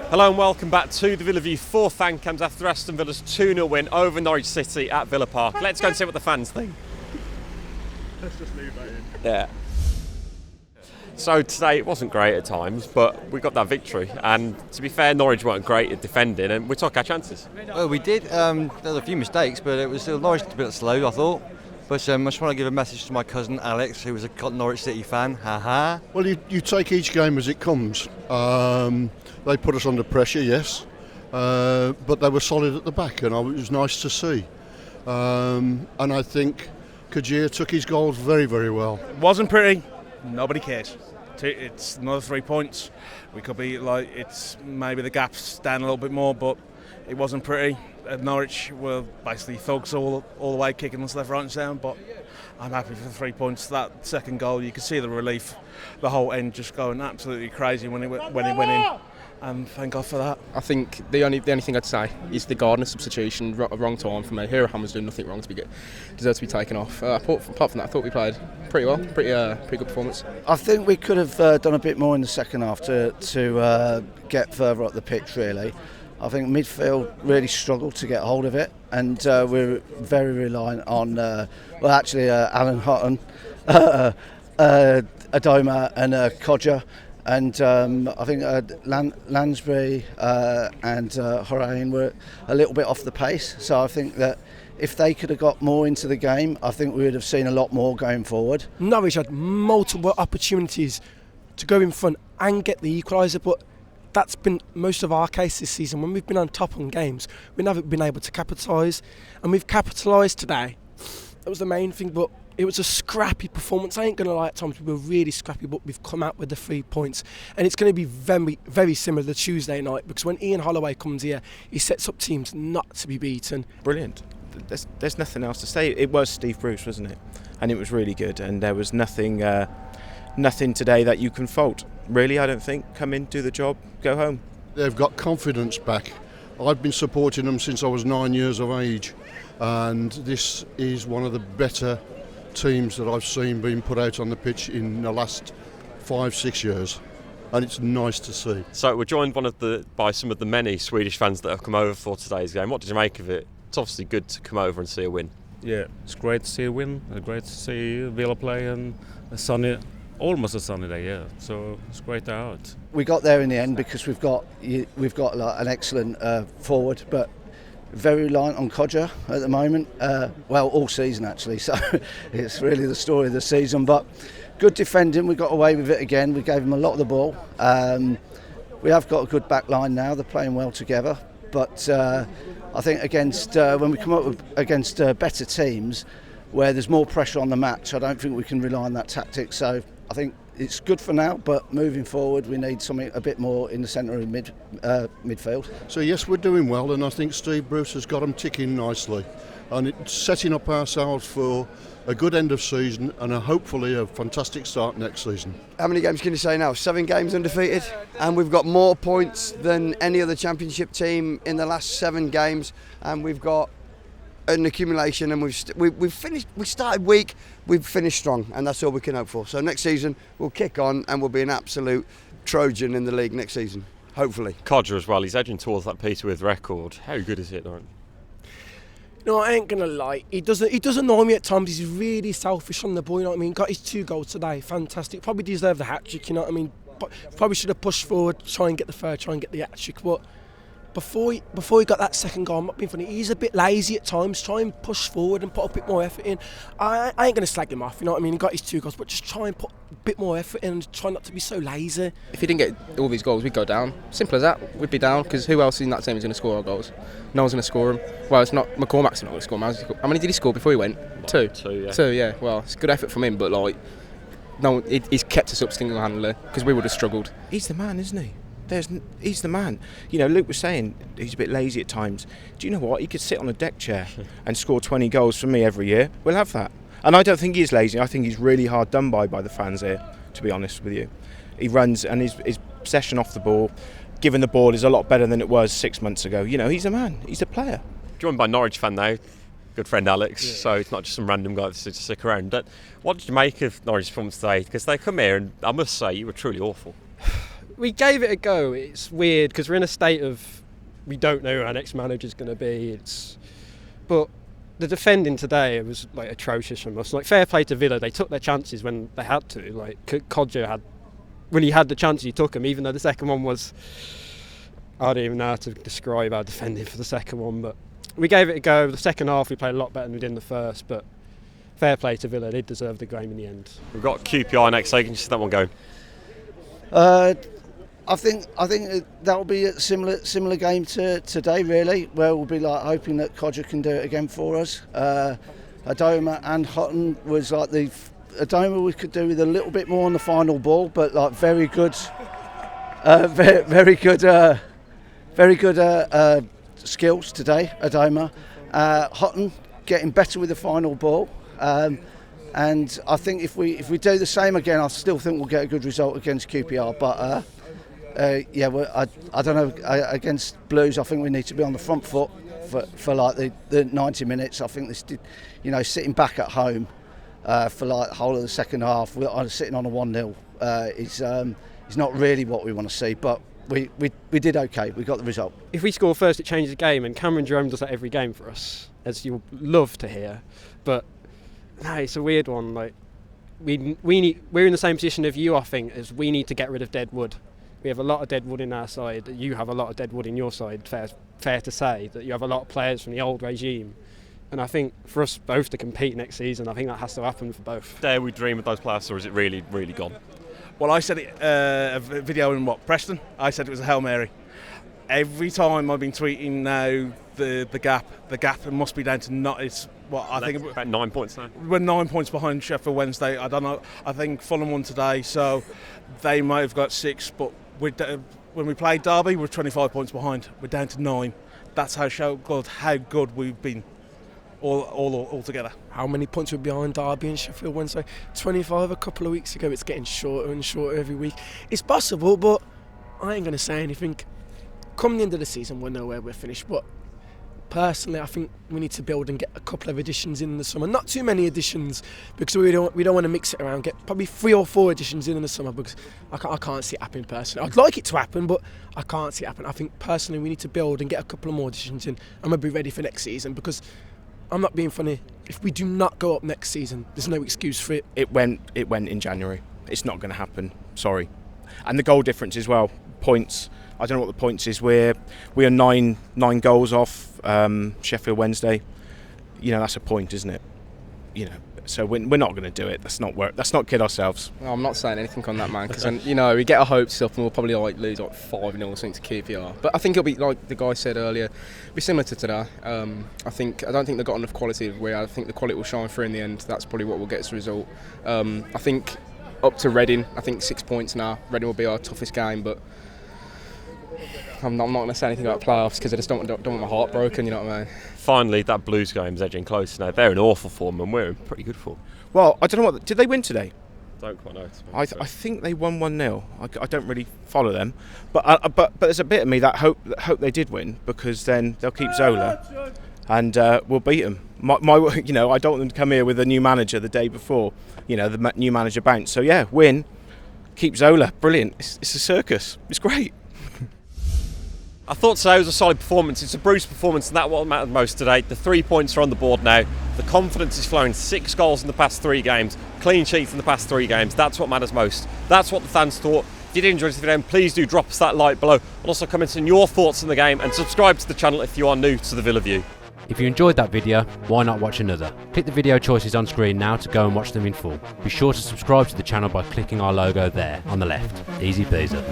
Hello and welcome back to the Villa View 4th CAMS after Aston Villa's 2-0 win over Norwich City at Villa Park. Let's go and see what the fans think. Let's just leave that in. Yeah. So today it wasn't great at times, but we got that victory. And to be fair, Norwich weren't great at defending and we took our chances. Well, we did. There was a few mistakes, but it was still Norwich a bit slow, I thought. But I just want to give a message to my cousin Alex, who was a Norwich City fan. Ha. Well, you take each game as it comes. They put us under pressure, yes, but they were solid at the back, and it was nice to see. And I think Kodjia took his goals very, very well. It wasn't pretty. Nobody cares. It's another 3 points. We could be like, it's maybe the gap's down a little bit more, but it wasn't pretty. Norwich were basically thugs all the way, kicking us left, right and down, but I'm happy for the 3 points. That second goal, you could see the relief, the whole end just going absolutely crazy when it went in. And thank God for that. I think the only thing I'd say is the Gardner substitution, wrong time for me. Hirahan was doing nothing wrong deserved to be taken off. Apart from that, I thought we played pretty well, pretty good performance. I think we could have done a bit more in the second half to get further up the pitch, really. I think midfield really struggled to get hold of it, and we're very reliant on, Alan Hutton, Adoma and Kodjia. And I think Lansbury and Horain were a little bit off the pace. So I think that if they could have got more into the game, I think we would have seen a lot more going forward. Norwich had multiple opportunities to go in front and get the equaliser, but that's been most of our case this season. When we've been on top on games, we never been able to capitalise. And we've capitalised today. That was the main thing, but it was a scrappy performance. I ain't going to lie, at times we were really scrappy, but we've come out with the 3 points. And it's going to be very, very similar to Tuesday night, because when Ian Holloway comes here, he sets up teams not to be beaten. Brilliant. There's nothing else to say. It was Steve Bruce, wasn't it? And it was really good. And there was nothing today that you can fault. Really, I don't think. Come in, do the job, go home. They've got confidence back. I've been supporting them since I was 9 years of age, and this is one of the better teams that I've seen being put out on the pitch in the last 5-6 years, and it's nice to see. So we're joined by some of the many Swedish fans that have come over for today's game. What did you make of it? It's obviously good to come over and see a win. Yeah, it's great to see a win. Great to see Villa play and almost a sunny day. Yeah, so it's great to have it. We got there in the end because we've got like an excellent forward, but very reliant on Kodjia at the moment. All season actually, so it's really the story of the season. But good defending, we got away with it again. We gave them a lot of the ball. We have got a good back line now. They're playing well together. But I think when we come up against better teams, where there's more pressure on the match, I don't think we can rely on that tactic. So I think it's good for now, but moving forward we need something a bit more in the centre of midfield. So yes, we're doing well, and I think Steve Bruce has got them ticking nicely, and it's setting up ourselves for a good end of season and hopefully a fantastic start next season. How many games can you say now? 7 games undefeated, and we've got more points than any other championship team in the last 7 games, and we've got an accumulation, and we've finished. We started weak, we've finished strong, and that's all we can hope for. So next season we'll kick on, and we'll be an absolute Trojan in the league next season, hopefully. Kodjia as well. He's edging towards that Peter with record. How good is it, Lauren? No, I ain't gonna lie. He doesn't annoy me at times. He's really selfish on the ball. You know what I mean? Got his 2 goals today. Fantastic. Probably deserved the hat trick. You know what I mean? Probably should have pushed forward, try and get the third, try and get the hat trick. But before he got that second goal, I'm not being funny, he's a bit lazy at times. Try and push forward and put a bit more effort in. I ain't going to slag him off, you know what I mean? He got his 2 goals, but just try and put a bit more effort in and try not to be so lazy. If he didn't get all these goals, we'd go down. Simple as that. We'd be down, because who else in that team is going to score our goals? No one's going to score them. Well, it's not McCormack's not going to score them. How many did he score before he went? 2. 2, yeah. Well, it's good effort from him, but no, he's kept us up single-handedly, because we would have struggled. He's the man, isn't he? He's the man. You know, Luke was saying he's a bit lazy at times. Do you know what? He could sit on a deck chair and score 20 goals for me every year. We'll have that. And I don't think he is lazy. I think he's really hard done by the fans here, to be honest with you. He runs, and his possession off the ball, given the ball, is a lot better than it was 6 months ago. You know, he's a man. He's a player. Joined by Norwich fan now, good friend Alex, so it's not just some random guy that's to stick around. But what did you make of Norwich's performance today? Because they come here, and I must say, you were truly awful. we gave it a go. It's weird because we're in a state of we don't know who our next manager's going to be. But the defending today was like atrocious from us. Like, fair play to Villa, they took their chances when they had to. Like Kodjia when he had the chances, he took them. Even though the second one was, I don't even know how to describe our defending for the second one. But we gave it a go. The second half we played a lot better than we did in the first. But fair play to Villa, they deserved the game in the end. We've got QPR next, so you can just see that one going. I think that'll be a similar game to today, really, where we'll be like hoping that Kodjia can do it again for us. Adoma and Houghton was like Adoma we could do with a little bit more on the final ball, but like very good skills today. Adoma, Houghton getting better with the final ball. And I think if we do the same again, I still think we'll get a good result against QPR. But I don't know. Against Blues, I think we need to be on the front foot for like the 90 minutes. I think sitting back at home for like the whole of the second half, sitting on a 1-0 is not really what we want to see. But we did okay. We got the result. If we score first, it changes the game, and Cameron Jerome does that every game for us, as you'll love to hear. But no, it's a weird one. Like we're in the same position as you, I think, as we need to get rid of dead wood. We have a lot of dead wood in our side. You have a lot of dead wood in your side. Fair to say that you have a lot of players from the old regime. And I think for us both to compete next season, I think that has to happen for both. Dare we dream of those players, or is it really, really gone? Well, I said it a video in Preston. I said it was a Hail Mary. Every time I've been tweeting now the gap must be down to not. It's what I think about 9 points now. We're 9 points behind Sheffield Wednesday. I don't know. I think Fulham won today, so they might have got 6. But when we played Derby, we're 25 points behind. We're down to 9. That's how good we've been all together. How many points we're behind Derby and Sheffield Wednesday? 25 a couple of weeks ago. It's getting shorter and shorter every week. It's possible, but I ain't going to say anything. Come the end of the season, we'll know where we're finished. But personally, I think we need to build and get a couple of additions in the summer. Not too many additions, because we don't want to mix it around. Get probably 3 or 4 additions in the summer, because I can't see it happen personally. I'd like it to happen, but I can't see it happen. I think personally we need to build and get a couple of more additions in, and we'll be ready for next season. Because I'm not being funny. If we do not go up next season, there's no excuse for it. It went in January. It's not going to happen. Sorry. And the goal difference as well. Points. I don't know what the points is. We are nine goals off Sheffield Wednesday. That's a point, isn't it? So we're not going to do it. That's not work. That's not kid ourselves. No, I'm not saying anything on that, man. Because we get our hopes up and we'll probably lose 5-0 or something to QPR. But I think it'll be like the guy said earlier. It'll be similar to today. I don't think they've got enough quality. I think the quality will shine through in the end. That's probably what will get us the result. I think up to Reading. I think 6 points now. Reading will be our toughest game, but I'm not going to say anything about playoffs because I just don't want my heart broken, you know what I mean? Finally, that Blues game's edging closer now. They're in awful form and we're in pretty good form. Well, I don't know did they win today? Don't quite know. I think they won 1-0. I don't really follow them, but there's a bit of me that hope they did win, because then they'll keep Zola and we'll beat them. I don't want them to come here with a new manager the day before. The new manager bounced. So yeah, win, keep Zola. Brilliant. It's a circus. It's great. I thought today was a solid performance. It's a Bruce performance, and that's what mattered most today. The 3 points are on the board now. The confidence is flowing. 6 goals in the past 3 games. Clean sheets in the past 3 games. That's what matters most. That's what the fans thought. If you did enjoy this video, please do drop us that like below. And also comment on your thoughts on the game, and subscribe to the channel if you are new to the Villa View. If you enjoyed that video, why not watch another? Click the video choices on screen now to go and watch them in full. Be sure to subscribe to the channel by clicking our logo there on the left. Easy peasy.